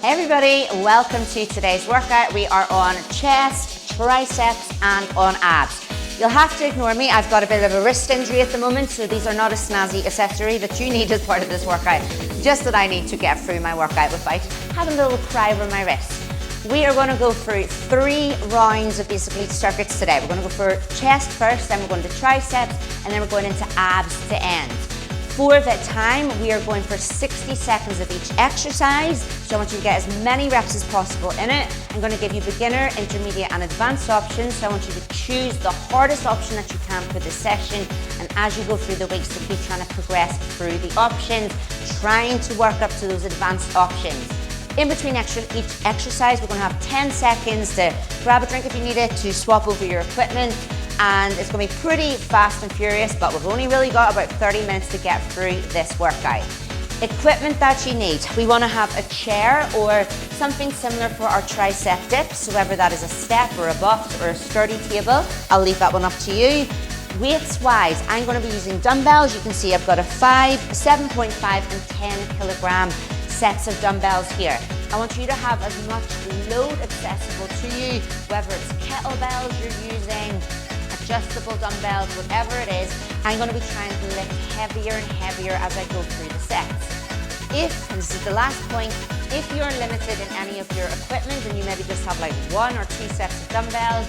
Hey everybody, welcome to today's workout. We are on chest, triceps and on abs. You'll have to ignore me, I've got a bit of a wrist injury at the moment, so these are not a snazzy accessory that you need as part of this workout, just that I need to get through my workout without having a little cry over my wrist. We are going to go through 3 rounds of basically circuits today. We're going to go for chest first, then we're going to triceps, and then we're going into abs to end. For that time, we are going for 60 seconds of each exercise. So I want you to get as many reps as possible in it. I'm going to give you beginner, intermediate and advanced options. So I want you to choose the hardest option that you can for this session. And as you go through the weeks, to keep trying to progress through the options, trying to work up to those advanced options. In between each exercise, we're going to have 10 seconds to grab a drink if you need it, to swap over your equipment. And it's going to be pretty fast and furious, but we've only really got about 30 minutes to get through this workout. Equipment that you need. We want to have a chair or something similar for our tricep dips, so whether that is a step or a box or a sturdy table, I'll leave that one up to you. Weights wise, I'm going to be using dumbbells. You can see I've got a 5, 7.5 and 10 kilogram sets of dumbbells here. I want you to have as much load accessible to you, whether it's kettlebells you're using, adjustable dumbbells, whatever it is. I'm going to be trying to lift heavier and heavier as I go through the sets. If, and this is the last point, if you're limited in any of your equipment and you maybe just have like 1 or 2 sets of dumbbells,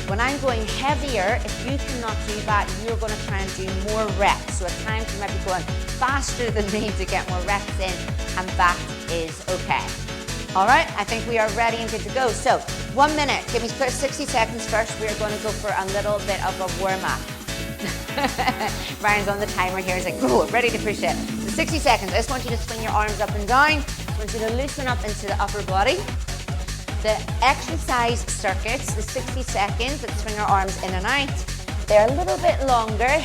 when I'm going heavier, if you cannot do that, you're going to try and do more reps. So at times you might be going faster than me to get more reps in, and that is okay. All right, I think we are ready and good to go. So 1 minute, give me 60 seconds first. We are going to go for a little bit of a warm up. Ryan's on the timer here. He's like, oh, ready to push it. So 60 seconds. I just want you to swing your arms up and down. I want you to loosen up into the upper body. The exercise circuits, the 60 seconds that swing our arms in and out, they're a little bit longer.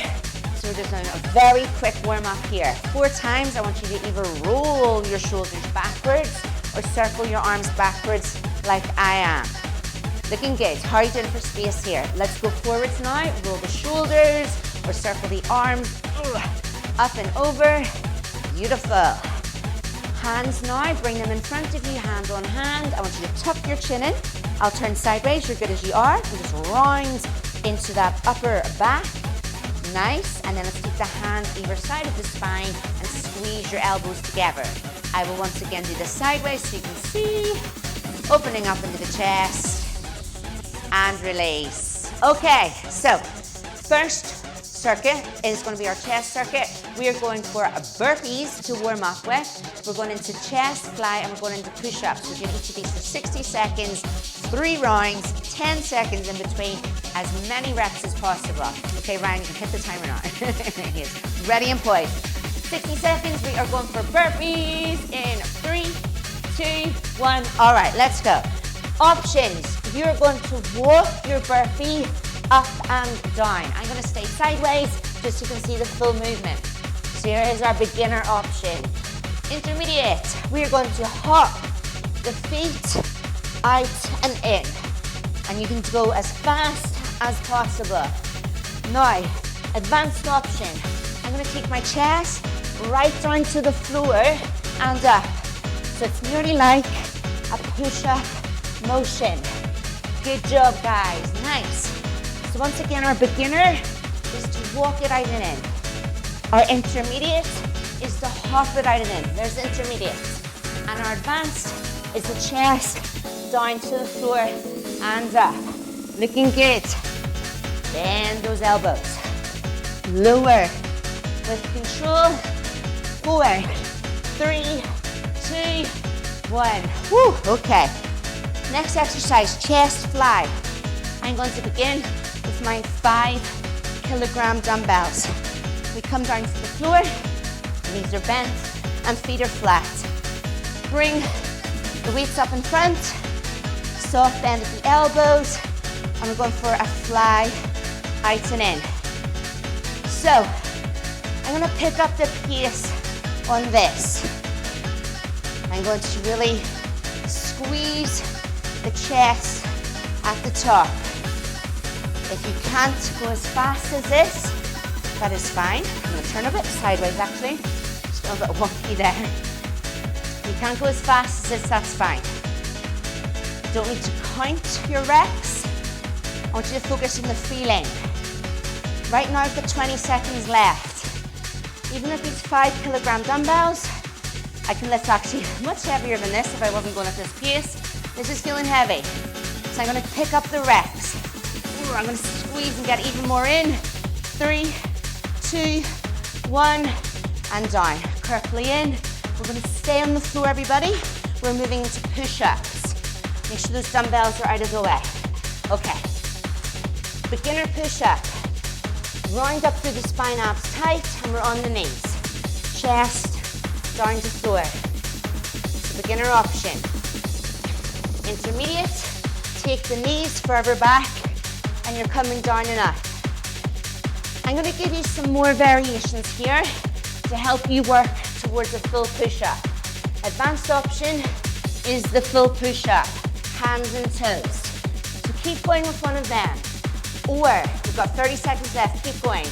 So we're just doing a very quick warm up here. 4 times, I want you to either roll your shoulders backwards or circle your arms backwards like I am. Looking good. How are you doing for space here? Let's go forwards now. Roll the shoulders or circle the arms. Up and over. Beautiful. Hands now. Bring them in front of you, hand on hand. I want you to tuck your chin in. I'll turn sideways. You're good as you are. And just round into that upper back. Nice. And then let's keep the hands either side of the spine and squeeze your elbows together. I will once again do this sideways so you can see, opening up into the chest and release. Okay, so first circuit is going to be our chest circuit. We are going for burpees to warm up with. We're going into chest, fly, and we're going into push-ups. We're doing each of these for 60 seconds, 3 rounds, 10 seconds in between, as many reps as possible. Okay, Ryan, you can hit the timer now. He is ready and poised. 60 seconds, we are going for burpees in 3, 2, 1. All right, let's go. Options, you're going to walk your burpee up and down. I'm going to stay sideways just so you can see the full movement. So here is our beginner option. Intermediate, we're going to hop the feet out and in. And you can go as fast as possible. Now, advanced option. I'm going to take my chest right down to the floor and up. So it's nearly like a push-up motion. Good job, guys. Nice. So once again, our beginner is to walk it out and in. Our intermediate is to hop it out and in. There's the intermediate. And our advanced is the chest down to the floor and up. Looking good. Bend those elbows. Lower with control. 4, 3, 2, 1. Woo, okay. Next exercise, chest fly. I'm going to begin with my 5 kilogram dumbbells. We come down to the floor, knees are bent and feet are flat. Bring the weights up in front, soft bend at the elbows, and we're going for a fly out and in. So, I'm going to pick up the pace on this. I'm going to really squeeze the chest at the top. If you can't go as fast as this, that is fine. I'm going to turn a bit sideways actually. Just a little bit wonky there. If you can't go as fast as this, that's fine. Don't need to count your reps. I want you to focus on the feeling. Right now I've got 20 seconds left. Even if it's 5 kilogram dumbbells, I can lift actually much heavier than this if I wasn't going at this pace. This is feeling heavy. So I'm going to pick up the reps. Ooh, I'm going to squeeze and get even more in. 3, 2, 1, and down. Carefully in. We're going to stay on the floor, everybody. We're moving into push-ups. Make sure those dumbbells are out of the way. Okay. Beginner push-up. Round up through the spine, abs tight, and we're on the knees. Chest down to floor. So beginner option. Intermediate, take the knees further back, and you're coming down and up. I'm going to give you some more variations here to help you work towards a full push-up. Advanced option is the full push-up, hands and toes. So keep going with one of them. Or, we've got 30 seconds left, keep going.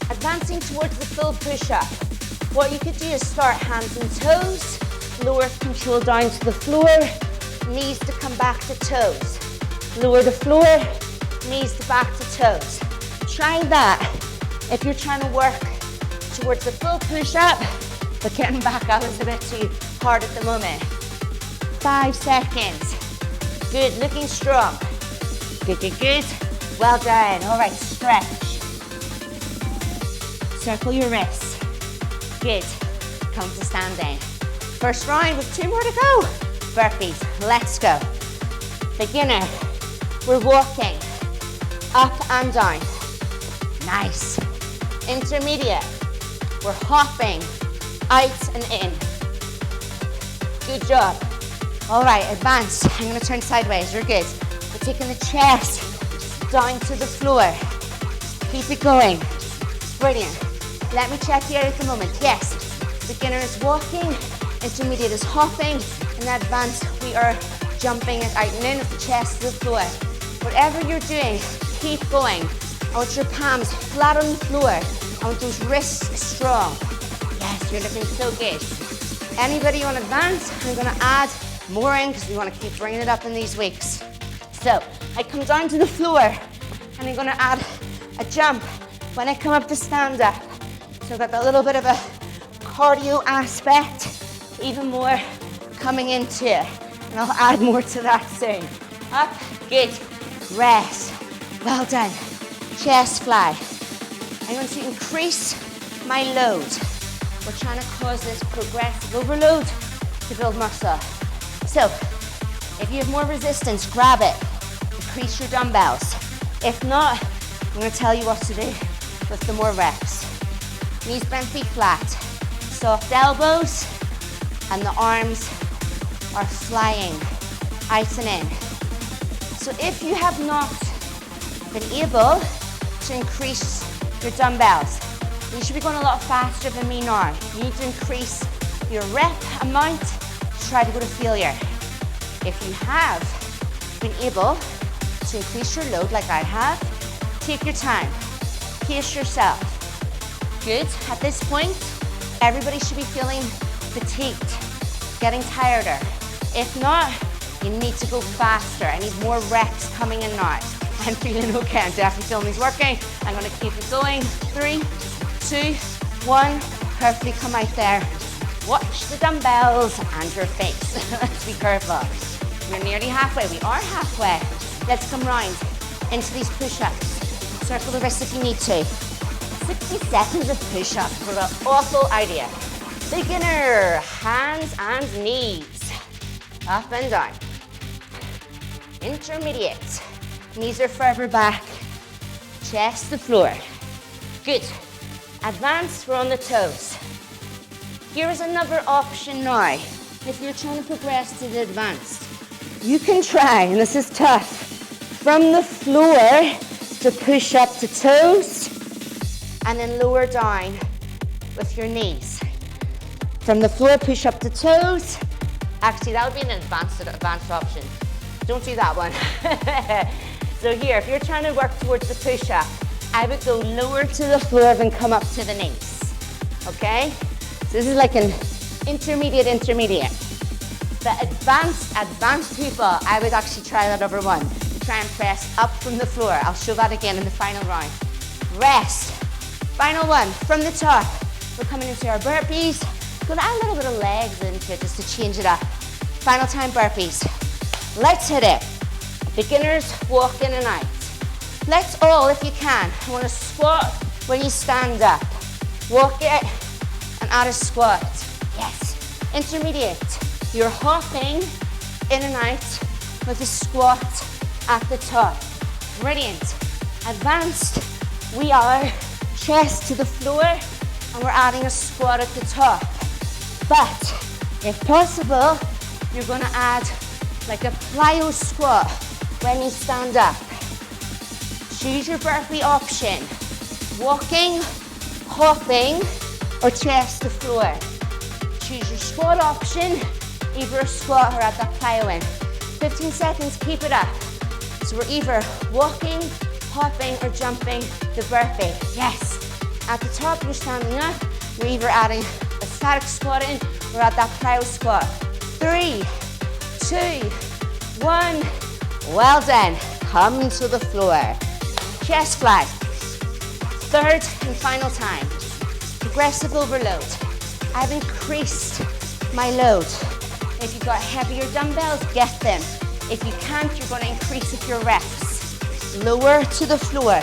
Advancing towards the full push-up. What you could do is start hands and toes, lower control down to the floor, knees to come back to toes. Lower the floor, knees to back to toes. Try that if you're trying to work towards the full push-up, but getting back out is a bit too hard at the moment. 5 seconds. Good, looking strong. Good, good, good. Well done. All right, stretch. Circle your wrists. Good. Come to standing. First round with 2 more to go. Burpees. Let's go. Beginner. We're walking. Up and down. Nice. Intermediate. We're hopping. Out and in. Good job. All right, advanced. I'm going to turn sideways. You're good. We're taking the chest down to the floor. Keep it going. Brilliant. Let me check you out at the moment. Yes, beginner is walking, intermediate is hopping, and advanced we are jumping it out and in with the chest to the floor. Whatever you're doing, keep going. I want your palms flat on the floor. I want those wrists strong. Yes, you're looking so good. Anybody on advanced, I'm going to add more in because we want to keep bringing it up in these weeks. So I come down to the floor and I'm going to add a jump when I come up to stand up. So I've got that little bit of a cardio aspect, even more coming into it. And I'll add more to that soon. Up, good, rest, well done. Chest fly. I'm going to increase my load. We're trying to cause this progressive overload to build muscle. So if you have more resistance, grab it. Increase your dumbbells. If not, I'm going to tell you what to do with the more reps. Knees bent, feet flat. Soft elbows, and the arms are flying out and in. So if you have not been able to increase your dumbbells, you should be going a lot faster than me now. You need to increase your rep amount to try to go to failure. If you have been able to increase your load like I have, take your time, pace yourself. Good. At this point, everybody should be feeling fatigued, getting tireder. If not, you need to go faster. I need more reps coming in now. I'm feeling okay. I'm definitely feeling these working. I'm going to keep it going. 3, 2, 1. Carefully come out there. Watch the dumbbells and your face. Let's be careful. We're nearly halfway. We are halfway. Let's come round into these push-ups. Circle the wrists if you need to. 60 seconds of push-ups for an awful idea. Beginner, hands and knees. Up and down. Intermediate. Knees are further back. Chest to floor. Good. Advanced, we're on the toes. Here is another option now. If you're trying to progress to the advanced, you can try, and this is tough, from the floor to push up to toes, and then lower down with your knees. From the floor, push up to toes. Actually, that would be an advanced option. Don't do that one. So here, if you're trying to work towards the push-up, I would go lower to the floor and come up to the knees. Okay? So this is like an intermediate. The advanced people, I would actually try that over one. Try and press up from the floor. I'll show that again in the final round. Rest. Final one, from the top. We're coming into our burpees. Gonna add a little bit of legs into it just to change it up. Final time burpees. Let's hit it. Beginners, walk in and out. Let's all, if you can, I want to squat when you stand up. Walk it and add a squat. Yes. Intermediate. You're hopping in and out with a squat at the top. Brilliant. Advanced. We are chest to the floor and we're adding a squat at the top. But if possible, you're going to add like a plyo squat when you stand up. Choose your burpee option. Walking, hopping, or chest to floor. Choose your squat option, either a squat or add that plyo in. 15 seconds, keep it up. So we're either walking, hopping, or jumping the burpee. Yes. At the top, you're standing up. You're either adding a static squat in or add that plyo squat. 3, 2, 1. Well done. Come to the floor. Chest fly. Third and final time. Progressive overload. I've increased my load. If you've got heavier dumbbells, get them. If you can't, you're going to increase with your reps. Lower to the floor.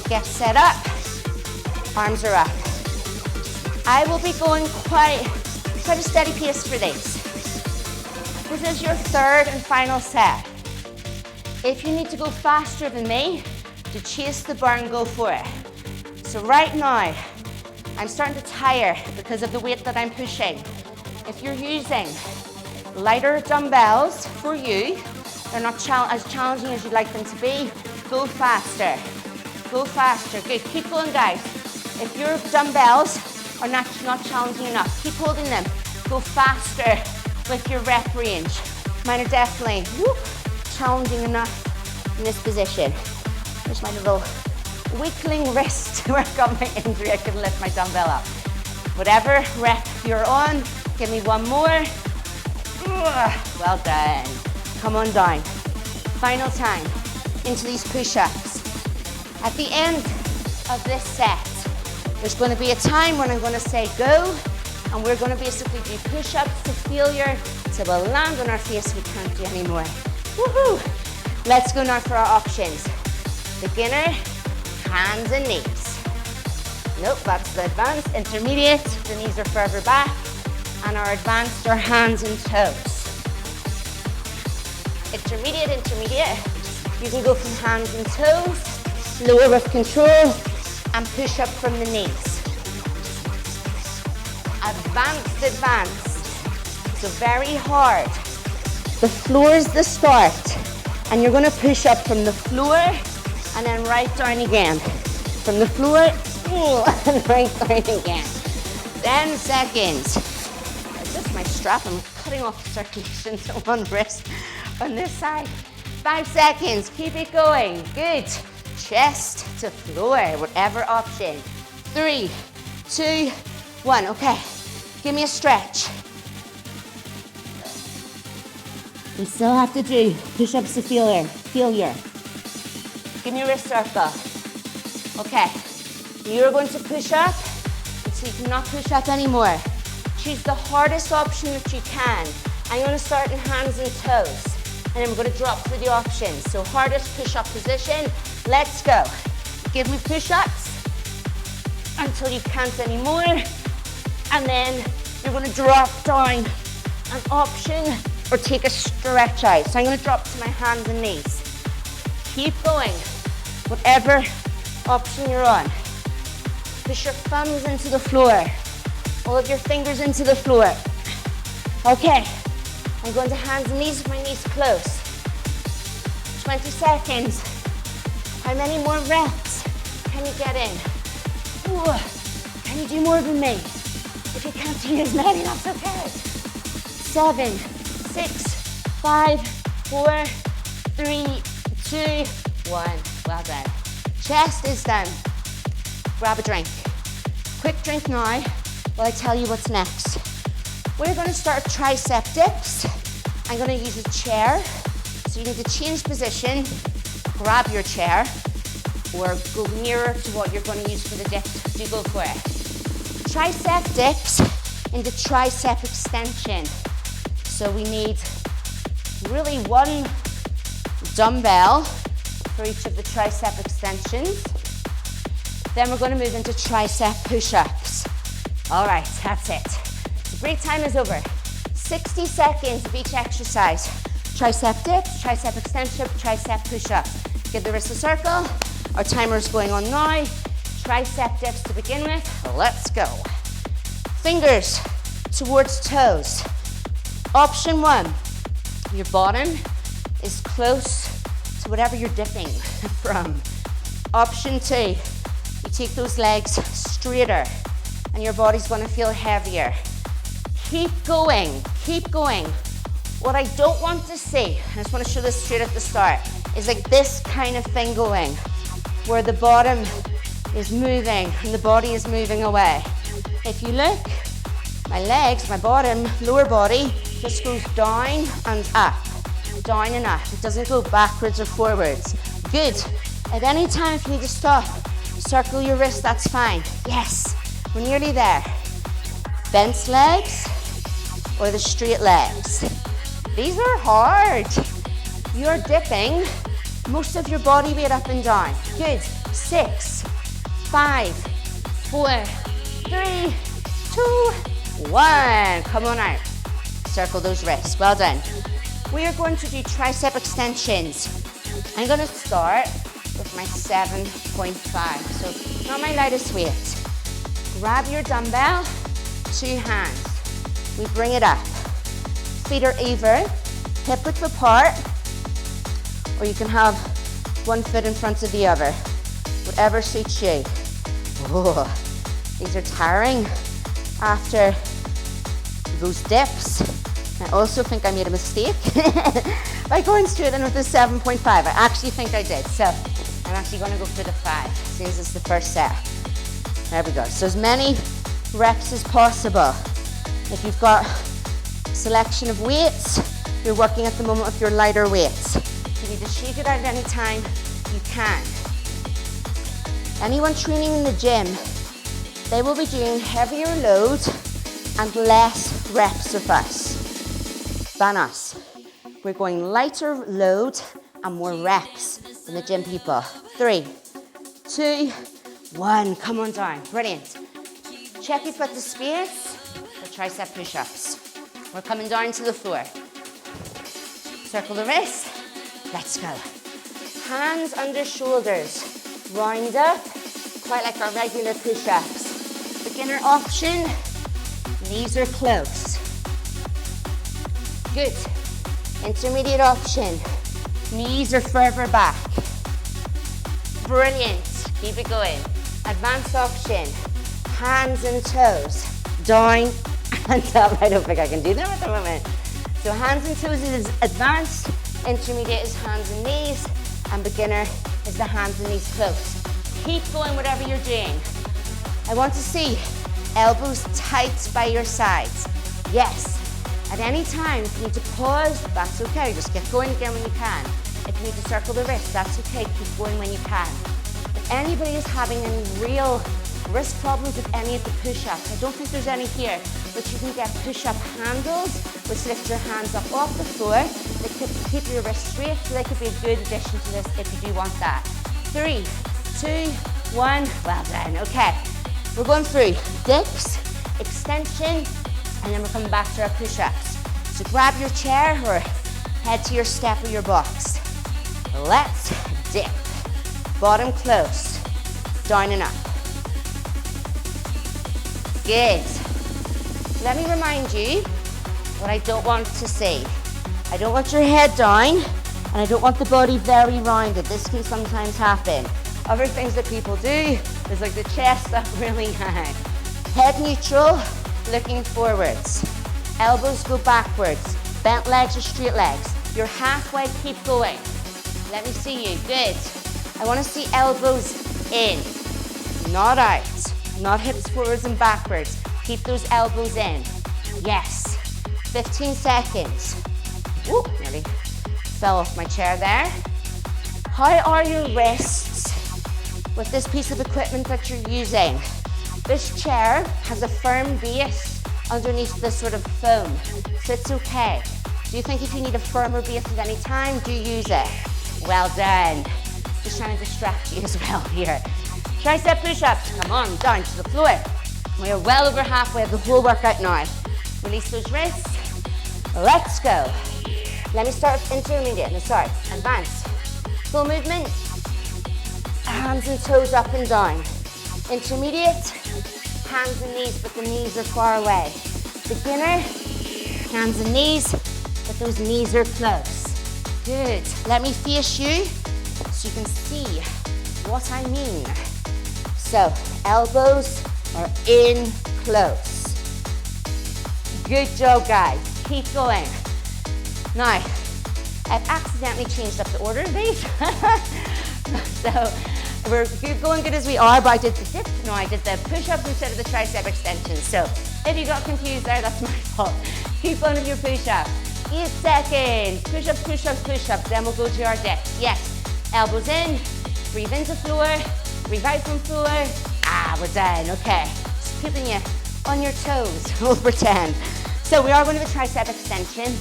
Get set up. Arms are up. I will be going quite a steady pace for this. This is your third and final set. If you need to go faster than me, to chase the burn, go for it. So right now, I'm starting to tire because of the weight that I'm pushing. If you're using lighter dumbbells for you, they're not as challenging as you'd like them to be, go faster. Go faster. Good. Keep going, guys. If your dumbbells are not challenging enough, keep holding them. Go faster with your rep range. Mine are definitely challenging enough in this position. There's my little weakling wrist where I got my injury. I couldn't lift my dumbbell up. Whatever rep you're on, give me one more. Well done. Come on down. Final time into these push-ups. At the end of this set, there's going to be a time when I'm going to say go, and we're going to basically do push-ups to failure till we'll land on our face. We can't do anymore. Woohoo! Let's go now for our options. Beginner, hands and knees. Nope, that's the advanced. Intermediate, the knees are further back. And our advanced are hands and toes. Intermediate. You can go from hands and toes, lower with control, and push up from the knees. Advanced. So very hard. The floor is the start. And you're going to push up from the floor and then right down again. From the floor, and right down again. 10 seconds. This is my strap. I'm cutting off the circulation to one wrist on this side. 5 seconds. Keep it going. Good. Chest to floor, whatever option. 3, 2, 1. Okay. Give me a stretch. We still have to do push-ups to failure. Give me a wrist circle. Okay. You're going to push up until you cannot push up anymore. Choose the hardest option that you can. I'm going to start in hands and toes. And then we're going to drop through the options. So hardest push-up position. Let's go. Give me push-ups until you can't anymore. And then you're going to drop down an option or take a stretch out. So I'm going to drop to my hands and knees. Keep going. Whatever option you're on. Push your thumbs into the floor. All of your fingers into the floor. Okay. I'm going to hands and knees with my knees close. 20 seconds. How many more reps can you get in? Ooh. Can you do more than me? If you can't do as many, that's okay. 7, 6, 5, 4, 3, 2, 1. Well done. Chest is done. Grab a drink. Quick drink now while I tell you what's next. We're gonna start tricep dips. I'm gonna use a chair. So you need to change position, grab your chair, or go nearer to what you're gonna use for the dips. You go for it. Tricep dips into tricep extension. So we need really one dumbbell for each of the tricep extensions. Then we're going to move into tricep push-ups. All right, that's it. The break time is over. 60 seconds of each exercise. Tricep dips, tricep extension, tricep push-ups. Give the wrist a circle. Our timer is going on now. Tricep dips to begin with. Let's go. Fingers towards toes. Option one, your bottom is close to whatever you're dipping from. Option two, you take those legs straighter and your body's gonna feel heavier. Keep going, keep going. What I don't want to see, I just want to show this straight at the start, is like this kind of thing going, where the bottom is moving and the body is moving away. If you look, my legs, my bottom, lower body, just goes down and up, down and up. It doesn't go backwards or forwards. Good. At any time, if you need to stop, circle your wrist, that's fine. Yes, we're nearly there. Bent legs or the straight legs. These are hard. You're dipping most of your body weight up and down. Good. 6, 5, 4, 3, 2, 1. Come on out. Circle those wrists. Well done. We are going to do tricep extensions. I'm going to start with my 7.5. So not my lightest weight. Grab your dumbbell, 2 hands. We bring it up. Feet are even, hip width apart, or you can have one foot in front of the other. Whatever suits you. Oh, these are tiring after those dips. I also think I made a mistake by going straight in with the 7.5. I actually think I did. So I'm actually going to go for the 5 since it's the first set. There we go. So as many reps as possible. If you've got a selection of weights, you're working at the moment with your lighter weights. If you need to shake it out at any time, you can. Anyone training in the gym, they will be doing heavier loads and less reps of us than us. We're going lighter load and more reps than the gym people. 3, 2, 1. Come on down. Brilliant. Check you've got the space for tricep push-ups. We're coming down to the floor. Circle the wrist. Let's go. Hands under shoulders. Round up, quite like our regular push-ups. Beginner option. Knees are close. Good. Intermediate option. Knees are further back. Brilliant. Keep it going. Advanced option. Hands and toes. Down and up. I don't think I can do them at the moment. So hands and toes is advanced. Intermediate is hands and knees. And beginner is the hands and knees close. Keep going whatever you're doing. I want to see elbows tight by your sides. Yes. At any time, if you need to pause, that's okay. Just get going again when you can. If you need to circle the wrist, that's okay. Keep going when you can. If anybody is having any real wrist problems with any of the push-ups, I don't think there's any here, but you can get push-up handles, which lift your hands up off the floor. They could keep your wrist straight, so they could be a good addition to this if you do want that. 3, 2, 1. Well done. Okay. We're going through dips, extension, and then we're coming back to our push-ups. So grab your chair or head to your step or your box. Let's dip. Bottom close, down and up. Good. Let me remind you what I don't want to see. I don't want your head down, and I don't want the body very rounded. This can sometimes happen. Other things that people do is like the chest up really high. Head neutral, looking forwards. Elbows go backwards. Bent legs or straight legs. You're halfway, keep going. Let me see you, good. I want to see elbows in, not out. Not hips forwards and backwards. Keep those elbows in. Yes. 15 seconds. Woo, nearly fell off my chair there. How are your wrists with this piece of equipment that you're using? This chair has a firm base underneath this sort of foam, so it's okay. Do you think if you need a firmer base at any time, do use it? Well done. Just trying to distract you as well here. Tricep push-ups, come on, down to the floor. We are well over halfway of the whole workout now. Release those wrists. Let's go. Let me start with intermediate. No, sorry, advance. Full movement. Hands and toes up and down. Intermediate, hands and knees, but the knees are far away. Beginner, hands and knees, but those knees are close. Good. Let me face you so you can see what I mean. So, elbows are in close. Good job, guys. Keep going. Now, I've accidentally changed up the order of these. So, we're going good as we are, but I did the dip. No, I did the push-ups instead of the tricep extensions. So, if you got confused there, that's my fault. Keep going with your push-ups. 8 seconds. Push-ups, push-ups, push-ups. Then we'll go to our dips. Yes. Elbows in. Breathe into floor. Breathe out from floor. We're done. Okay. Just keeping you on your toes. We'll pretend. So we are going to the tricep extension.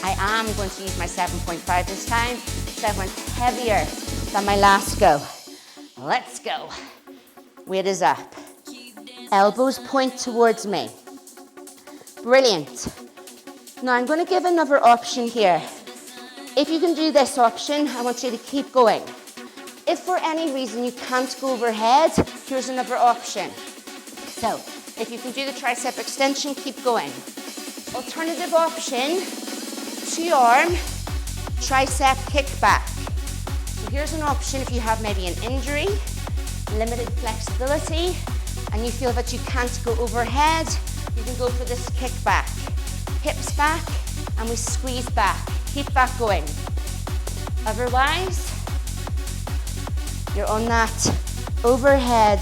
I am going to use my 7.5 this time. So I went heavier than my last go. Let's go. Weight is up. Elbows point towards me. Brilliant. Now I'm going to give another option here. If you can do this option, I want you to keep going. If for any reason you can't go overhead, here's another option. So, if you can do the tricep extension, keep going. Alternative option, 2-arm tricep kickback. So here's an option if you have maybe an injury, limited flexibility, and you feel that you can't go overhead, you can go for this kickback. Hips back, and we squeeze back. Keep that going. Otherwise, you're on that overhead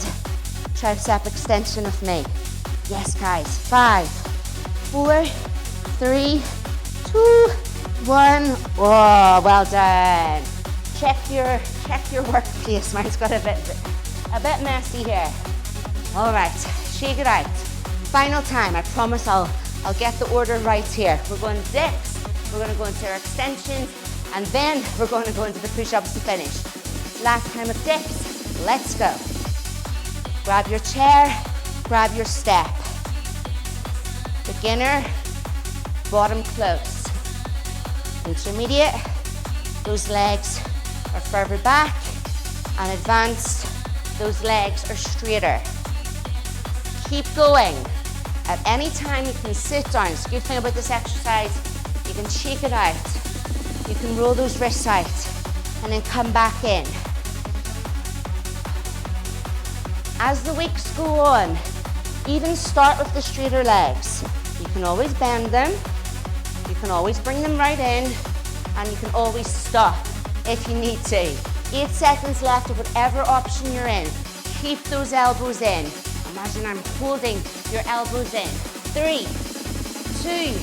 tricep extension with me. Yes, guys. 5, 4, 3, 2, 1. Oh, well done. Check your workplace. Mine's got a bit messy here. All right, shake it out. Final time. I promise I'll get the order right here. We're going to dips. We're going to go into our extensions, and then we're going to go into the push-ups to finish. Last time with dips, let's go. Grab your chair, grab your step. Beginner, bottom close. Intermediate, those legs are further back, and advanced, those legs are straighter. Keep going. At any time you can sit down. It's a good thing about this exercise, you can shake it out. You can roll those wrists out, and then come back in. As the weeks go on, even start with the straighter legs. You can always bend them, you can always bring them right in, and you can always stop if you need to. 8 seconds left of whatever option you're in. Keep those elbows in. Imagine I'm holding your elbows in. 3, 2,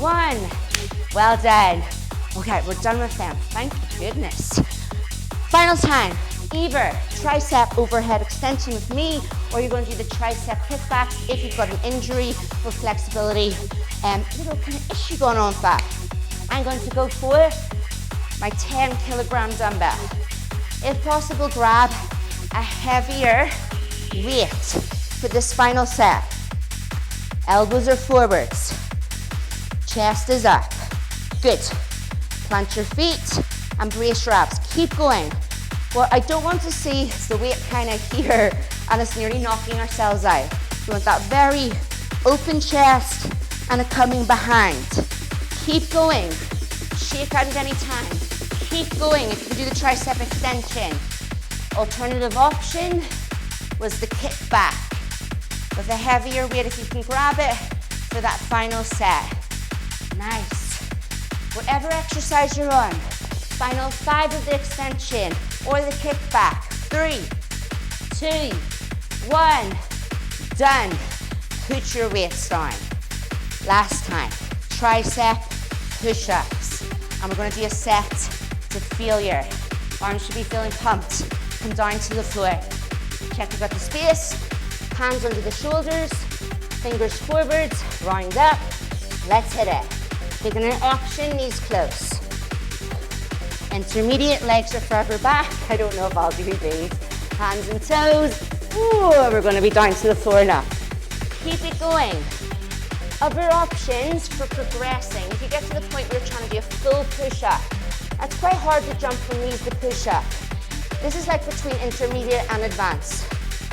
1. Well done. Okay, we're done with them. Thank goodness. Final time. Either tricep overhead extension with me, or you're going to do the tricep kickback if you've got an injury or flexibility, little kind of issue going on with that. I'm going to go for my 10 kilogram dumbbell. If possible, grab a heavier weight for this final set. Elbows are forwards. Chest is up. Good. Plant your feet and brace your abs. Keep going. What I don't want to see is the weight kind of here and it's nearly knocking ourselves out. You want that very open chest and it coming behind. Keep going. Shake out at any time. Keep going if you can do the tricep extension. Alternative option was the kick back. With a heavier weight, if you can grab it for that final set. Nice. Whatever exercise you're on, final 5 of the extension or the kick back. 3, 2, 1. Done. Put your weights down. Last time, tricep push-ups. And we're gonna do a set to failure. Arms should be feeling pumped. Come down to the floor. Check you've got the space. Hands under the shoulders. Fingers forwards. Round up. Let's hit it. Taking an option, knees close. Intermediate, legs are further back. I don't know if I'll do these. Hands and toes. Ooh, we're gonna be down to the floor now. Keep it going. Other options for progressing. If you get to the point where you're trying to do a full push-up, that's quite hard to jump from knees to push-up. This is like between intermediate and advanced.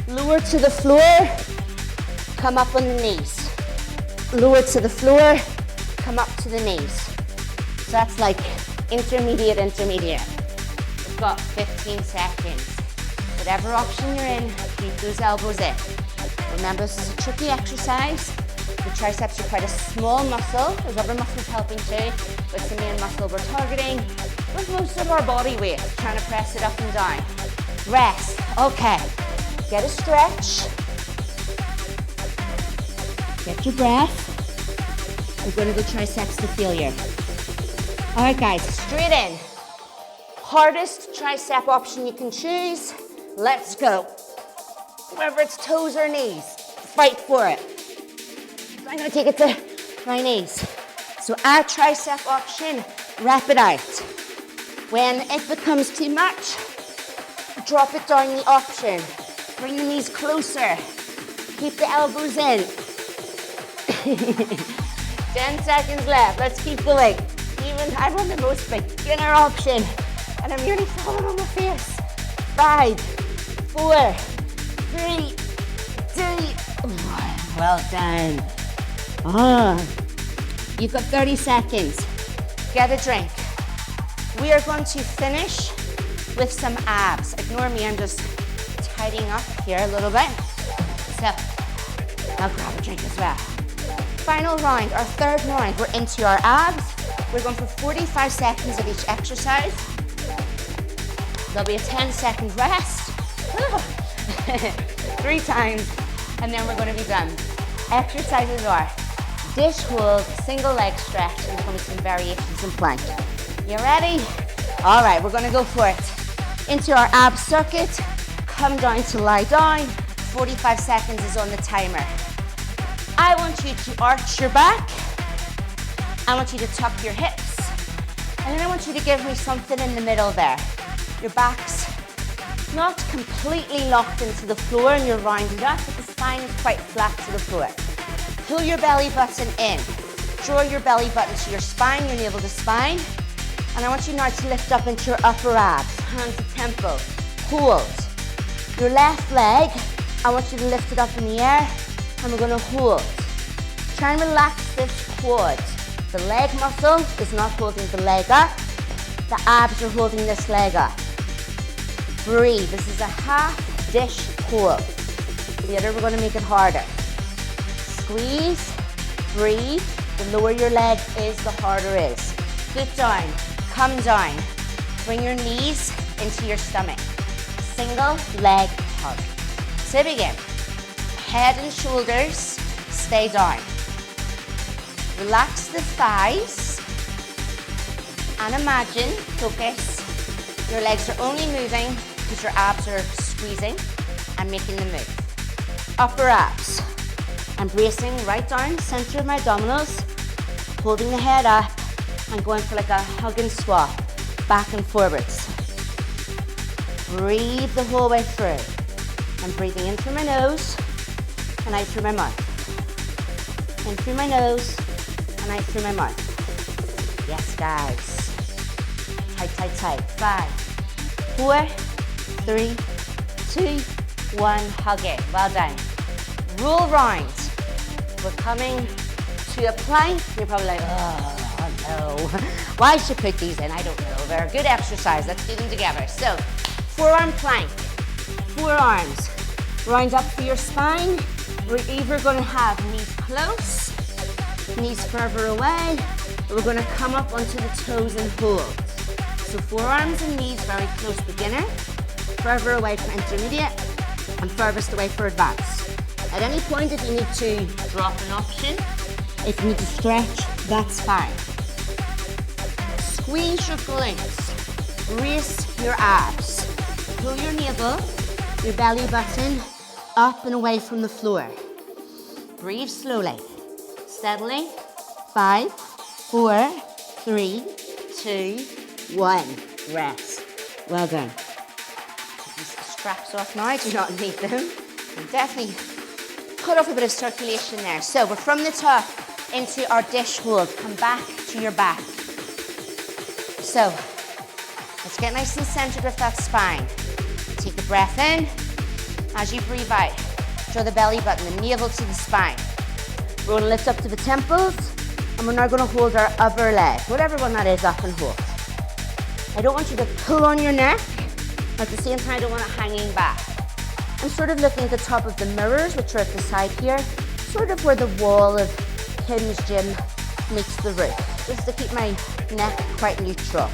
Lower to the floor, come up on the knees. Lower to the floor, come up to the knees. So that's like intermediate. We've got 15 seconds. Whatever option you're in, keep those elbows in. Remember, this is a tricky exercise. The triceps are quite a small muscle. There's other muscles helping too, but it's the main muscle we're targeting with most of our body weight, trying to press it up and down. Rest. Okay. Get a stretch. Get your breath. We're going to go triceps to failure. All right, guys, straight in. Hardest tricep option you can choose. Let's go. Whether it's toes or knees, fight for it. I'm going to take it to my knees. So our tricep option, wrap it out. When it becomes too much, drop it down the option. Bring the knees closer. Keep the elbows in. 10 seconds left. Let's keep going. Even I'm on the most beginner option, and I'm nearly falling on my face. 5, 4, 3, 2, 1. Well done. You've got 30 seconds. Get a drink. We are going to finish with some abs. Ignore me, I'm just tidying up here a little bit. So, I'll grab a drink as well. Final round, our third round, we're into our abs. We're going for 45 seconds of each exercise. There'll be a 10-second rest. 3 times, and then we're going to be done. Exercises are dish hold, single leg stretch, and there's going to be some variations in plank. You ready? All right, we're going to go for it. Into our ab circuit, come down to lie down. 45 seconds is on the timer. I want you to arch your back. I want you to tuck your hips. And then I want you to give me something in the middle there. Your back's not completely locked into the floor and you're rounded up, but the spine is quite flat to the floor. Pull your belly button in. Draw your belly button to your spine, your navel to spine. And I want you now to lift up into your upper abs, hand to temple. Hold. Your left leg, I want you to lift it up in the air, and we're going to hold. Try and relax this quad. The leg muscle is not holding the leg up. The abs are holding this leg up. Breathe. This is a half dish hold. Later we're going to make it harder. Squeeze, breathe. The lower your leg is, the harder it is. Foot down, come down. Bring your knees into your stomach. Single leg hug. So begin. Head and shoulders, stay down. Relax the thighs. And imagine, focus, your legs are only moving because your abs are squeezing and making the move. Upper abs. I'm bracing right down, center of my abdominals, holding the head up and going for like a hug and swap, back and forwards. Breathe the whole way through. I'm breathing in through my nose and out through my mouth. In through my nose and out through my mouth. Yes, guys. Tight, tight, tight. 5, 4, 3, 2, 1. Hug it. Well done. Roll round. We're coming to a plank. You're probably like, oh no. Why should I put these in? I don't know. They're a good exercise. Let's do them together. So, forearm plank. Forearms. Round up for your spine. We're either going to have knees close, knees further away, or we're going to come up onto the toes and hold. So forearms and knees very close beginner, further away for intermediate, and furthest away for advanced. At any point, if you need to drop an option, If you need to stretch, that's fine. Squeeze your glutes, brace your abs. Pull your navel, your belly button up and away from the floor. Breathe slowly, steadily. 5, 4, 3, 2, 1. Rest. Well done. Take these straps off now, I do not need them. And definitely cut off a bit of circulation there. So we're from the top into our dish hold. Come back to your back. So let's get nice and centered with that spine. Take a breath in. As you breathe out, draw the belly button, the navel to the spine. We're going to lift up to the temples, and we're now going to hold our upper leg, whatever one that is, up and hold. I don't want you to pull on your neck, but at the same time I don't want it hanging back. I'm sort of looking at the top of the mirrors, which are at the side here, sort of where the wall of Kim's gym meets the roof, just to keep my neck quite neutral.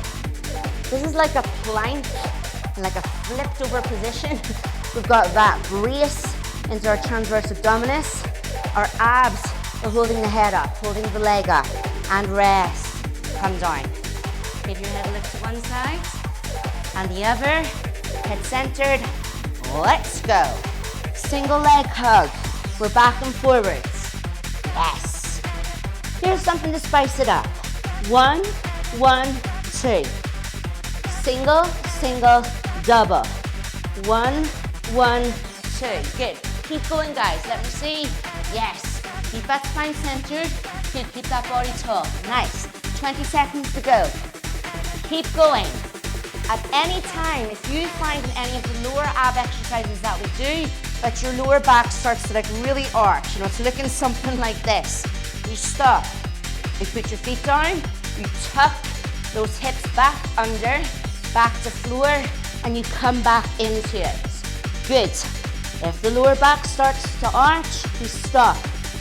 This is like a plank, like a flipped over position. We've got that brace into our transverse abdominis. Our abs are holding the head up, holding the leg up, and rest. Come down. Give your head a lift to one side and the other. Head centered. Let's go. Single leg hug. We're back and forwards. Yes. Here's something to spice it up. 1, 1, 2. Single, single, double. 1, 1, 2. Good. Keep going, guys. Let me see. Yes. Keep that spine centered. Good. Keep that body tall. Nice. 20 seconds to go. Keep going. At any time, if you find in any of the lower ab exercises that we do, that your lower back starts to like really arch, you know, it's looking something like this. You stop. You put your feet down. You tuck those hips back under, back to floor, and you come back into it. Good. If the lower back starts to arch, we stop.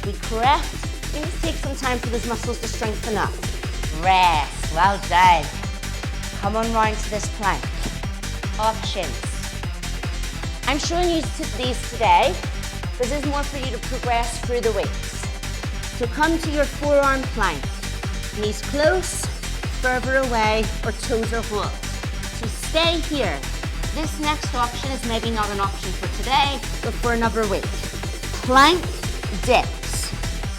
We correct. We need to take some time for those muscles to strengthen up. Rest. Well done. Come on round to this plank. Options. I'm showing you these today. This is more for you to progress through the weeks. So come to your forearm plank. Knees close, further away, or toes are whole. So stay here. This next option is maybe not an option for today, but for another week. Plank dips.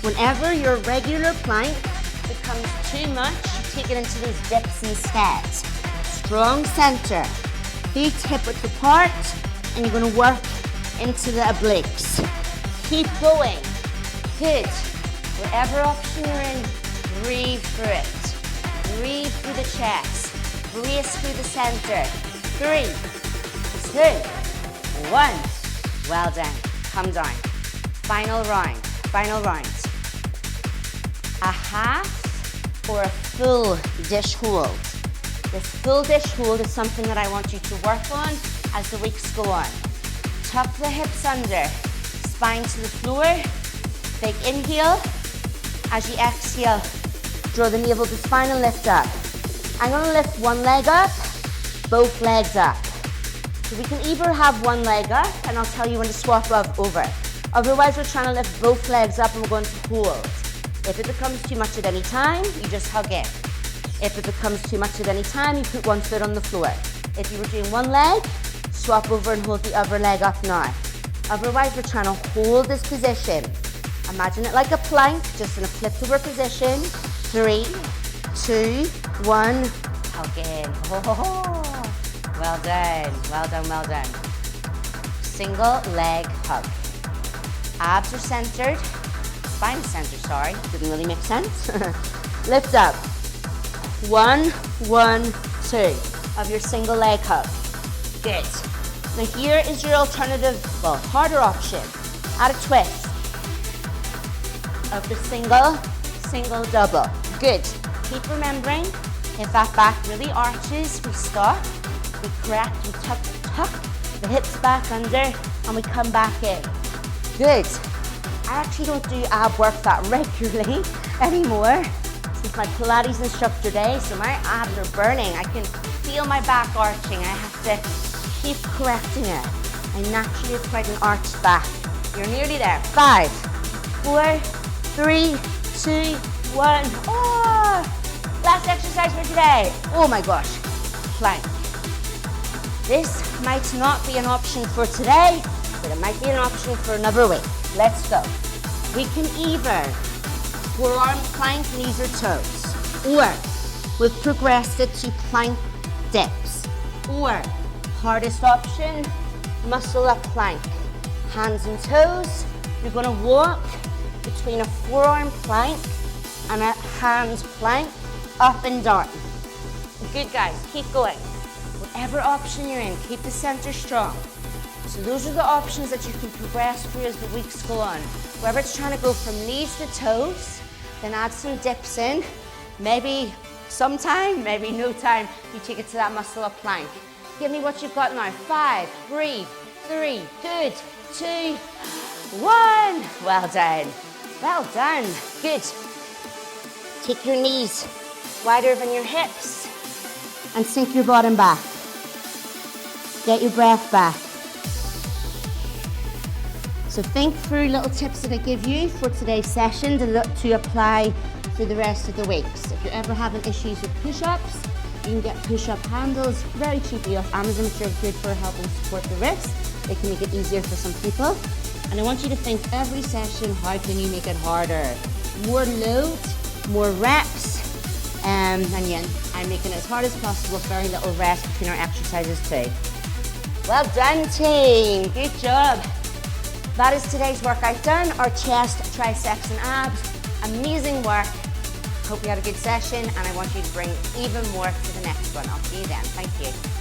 Whenever your regular plank becomes too much, you take it into those dips instead. Strong center. Feet hip-width apart, and you're going to work into the obliques. Keep going. Good. Whatever option you're in, breathe through it. Breathe through the chest. Brace through the center. 3, 2, 1. Well done. Come down. Final round. Final round. A half or a full dish hold. This full dish hold is something that I want you to work on as the weeks go on. Tuck the hips under, spine to the floor. Big inhale. As you exhale, draw the navel to spine and lift up. I'm going to lift one leg up, both legs up. So we can either have one leg up, and I'll tell you when to swap over. Otherwise, we're trying to lift both legs up and we're going to hold. If it becomes too much at any time, you just hug in. If it becomes too much at any time, you put one foot on the floor. If you were doing one leg, swap over and hold the other leg up now. Otherwise, we're trying to hold this position. Imagine it like a plank, just in a flipped over position. 3, 2, 1. Hug in. Oh, well done, well done, well done. Single leg hug. Abs are centered. Spine is centered, sorry. Didn't really make sense. Lift up. 1, 1, 2 of your single leg hug. Good. Now here is your alternative, well, harder option. Add a twist of the single, single, double. Good. Keep remembering, if that back really arches, we stop, we correct, we tuck the hips back under, and we come back in. Good. I actually don't do ab work that regularly anymore. It's my Pilates instructor day, so my abs are burning. I can feel my back arching. I have to keep correcting it. I naturally have quite an arched back. You're nearly there. 5, 4, 3, 2, 1. Oh, last exercise for today. Oh my gosh, plank. This might not be an option for today, but it might be an option for another week. Let's go. We can either forearm plank, knees or toes, or we've progressed it to plank dips, or hardest option, muscle up plank. Hands and toes, you're gonna walk between a forearm plank and a hands plank, up and down. Good guys, keep going. Whatever option you're in, keep the center strong. So those are the options that you can progress through as the weeks go on. Whether it's trying to go from knees to toes, then add some dips in. Maybe sometime, maybe no time, you take it to that muscle up plank. Give me what you've got now. 5, breathe, 3, good, 2, 1. Well done, well done, good. Take your knees wider than your hips and sink your bottom back. Get your breath back. So think through little tips that I give you for today's session to apply through the rest of the week. So if you're ever having issues with push-ups, you can get push-up handles very cheaply off Amazon, which are good for helping support the wrist. They can make it easier for some people. And I want you to think every session, how can you make it harder? More load, more reps, and yeah, I'm making it as hard as possible, very little rest between our exercises too. Well done, team, good job. That is today's workout done, our chest, triceps and abs. Amazing work. Hope you had a good session and I want you to bring even more to the next one. I'll see you then. Thank you.